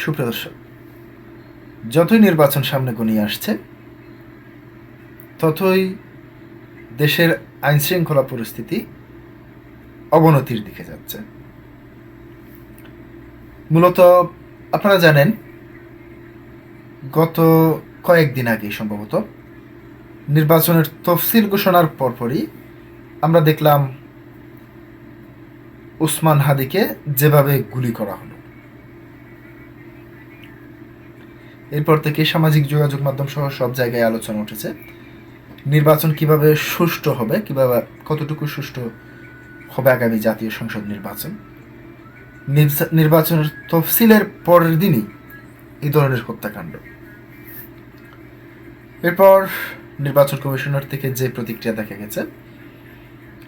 সুপ্রিয় দর্শক, যতই নির্বাচন সামনে ঘনিয়ে আসছে ততই দেশের আইনশৃঙ্খলা পরিস্থিতি অবনতির দিকে যাচ্ছে। মূলত আপনারা জানেন, গত কয়েকদিন আগে সম্ভবত নির্বাচনের তফসিল ঘোষণার পরপরই আমরা দেখলাম উসমান হাদিকে যেভাবে গুলি করা হলো। এরপর থেকে সামাজিক যোগাযোগ মাধ্যম সহ সব জায়গায় আলোচনা উঠেছে নির্বাচন কিভাবে সুষ্ঠু হবে, কিভাবে কতটুকু সুষ্ঠু হবে আগামী জাতীয় সংসদ নির্বাচন। নির্বাচনের তফসিলের পরের দিনই এই ধরনের হত্যাকাণ্ড। এরপর নির্বাচন কমিশনার থেকে যে প্রতিক্রিয়া দেখা গেছে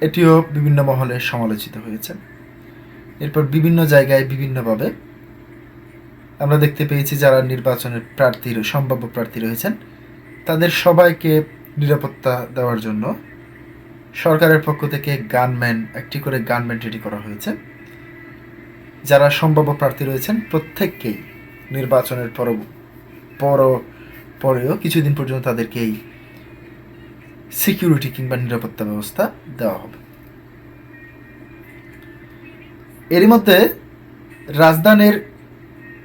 এটিও বিভিন্ন মহলে সমালোচিত হয়েছে। এরপর বিভিন্ন জায়গায় বিভিন্নভাবে আমরা দেখতে পেয়েছি যারা নির্বাচনের সম্ভাব্য প্রার্থী রয়েছেন তাদের সবাইকে নিরাপত্তা দেওয়ার জন্য সরকারের পক্ষ থেকে একটি করে গানম্যান রেডি করা হয়েছে। যারা সম্ভাব্য প্রার্থী রয়েছেন প্রত্যেককেই নির্বাচনের পরেও কিছুদিন পর্যন্ত তাদেরকে এই সিকিউরিটি কিংবা নিরাপত্তা ব্যবস্থা দেওয়া হবে। এরই মধ্যে রাজধানীর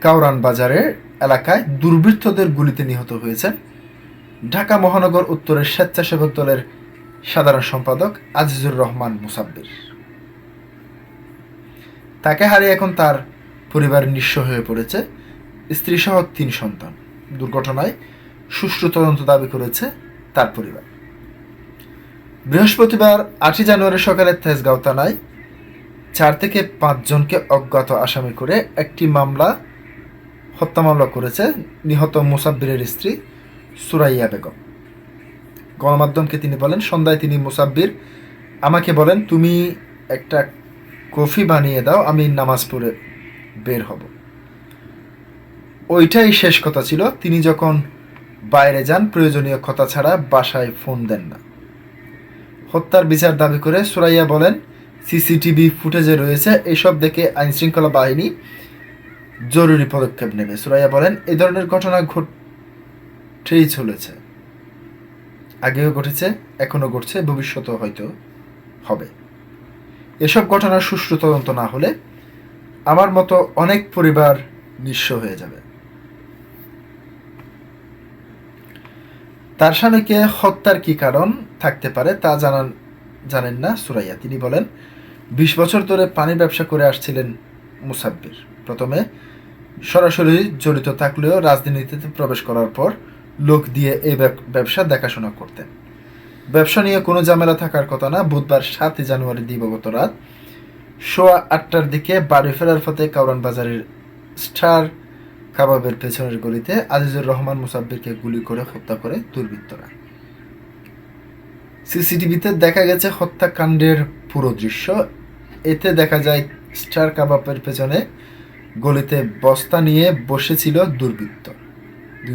কাউরান বাজারের এলাকায় দুর্বৃত্তদের গুলিতে নিহত হয়েছেন ঢাকা মহানগর উত্তরের স্বেচ্ছাসেবক দলের সাধারণ সম্পাদক আজিজুর রহমান মুসাব্বির। তাকে হারিয়ে এখন তার পরিবার নিঃস্ব হয়ে পড়েছে, স্ত্রীসহ 3 সন্তান। দুর্ঘটনায় সুষ্ঠু তদন্ত দাবি করেছে তার পরিবার। বৃহস্পতিবার 8 জানুয়ারি সকালে তেজগাঁও থানায় 4 থেকে 5 জনকে অজ্ঞাত আসামি করে একটি হত্যা মামলা করেছে নিহত মুসাব্বিরের স্ত্রী সুরাইয়া বেগম। গণমাধ্যমকে তিনি বলেন, সন্ধ্যায় তিনি মুসাব্বির আমাকে বলেন, তুমি একটা কফি বানিয়ে দাও, আমি নামাজ পড়ে বের হব। ওইটাই শেষ কথা ছিল। তিনি যখন বাইরে যান প্রয়োজনীয় কথা ছাড়া বাসায় ফোন দেন না। হত্যার বিচার দাবি করে সুরাইয়া বলেন, সিসিটিভি ফুটেজে রয়েছে, এসব দেখে আইনশৃঙ্খলা বাহিনী জরুরি পদক্ষেপ নেবে। সুরাইয়া বলেন, এই ধরনের ঘটনা ঘটেই চলেছে, আগেও ঘটেছে, এখনো ঘটছে, ভবিষ্যতেও হয়তো হবে। এসব ঘটনার সুষ্ঠু তদন্ত না হলে আমার মতো অনেক পরিবার নিঃস্ব হয়ে যাবে। তার স্বামীকে হত্যার কি কারণ থাকতে পারে তা জানেন না সুরাইয়া। তিনি বলেন, 20 বছর ধরে পানি ব্যবসা করে আসছিলেন মুসাব্বির। প্রথমে সরাসরি জড়িত থাকলেও রাজনীতিতে প্রবেশ করার পর লোক দিয়ে এই ব্যবসা দেখাশোনা করতেন। ব্যবসা নিয়ে কোনো ঝামেলা থাকার কথা না। বুধবার 7 জানুয়ারি দিবাগত রাত 8:15টার দিকে বাড়ি ফেরার পথে কাউরান বাজারের স্টার কাবাবের পেছনের গলিতে আজিজুর রহমান মুসাব্বিরকে গুলি করে হত্যা করে দুর্বৃত্তরা। সিসিটিভিতে দেখা গেছে হত্যাকাণ্ডের পুরো দৃশ্য। এতে দেখা যায় স্টার কাবাবের পেছনে গলিতে বস্তা নিয়ে বসেছিল দুই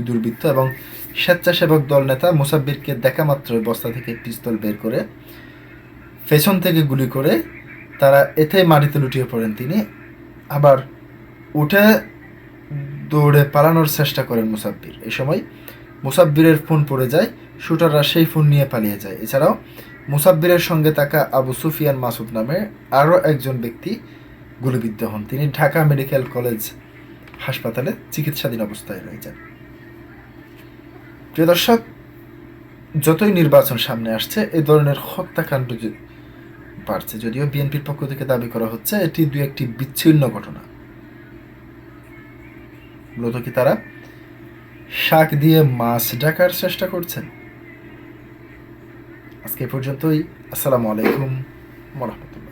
দুর্বৃত্ত এবং স্বেচ্ছাসেবক দল নেতা মুসাব্বিরকে দেখা মাত্রই বস্তা থেকে পিস্তল বের করে পেছন থেকে গুলি করে তারা এতে মাটিতে লুটিয়ে পড়েন। তিনি আবার উঠে দৌড়ে পালানোর চেষ্টা করেন মুসাব্বির। এই সময় মুসাব্বিরের ফোন পড়ে যায়, শুটাররা সেই ফোন নিয়ে পালিয়ে যায়। এছাড়াও মুসাব্বিরের সঙ্গে থাকা আবু সুফিয়ান মাসুদ নামে আরও একজন ব্যক্তি গুলিবিদ্ধ হন। তিনি ঢাকা মেডিকেল কলেজ হাসপাতালে চিকিৎসাধীন অবস্থায় রয়েছেন। প্রিয় দর্শক, যতই নির্বাচন সামনে আসছে এই ধরনের হত্যাকাণ্ড বাড়ছে। যদিও বিএনপির পক্ষ থেকে দাবি করা হচ্ছে এটি 2-1টি বিচ্ছিন্ন ঘটনা। মূলত কি তারা শাক দিয়ে মাছ ঢাকার চেষ্টা করছেন? আজকে পর্যন্তই। আসসালামু আলাইকুম ওয়া রাহমাতুল্লাহ।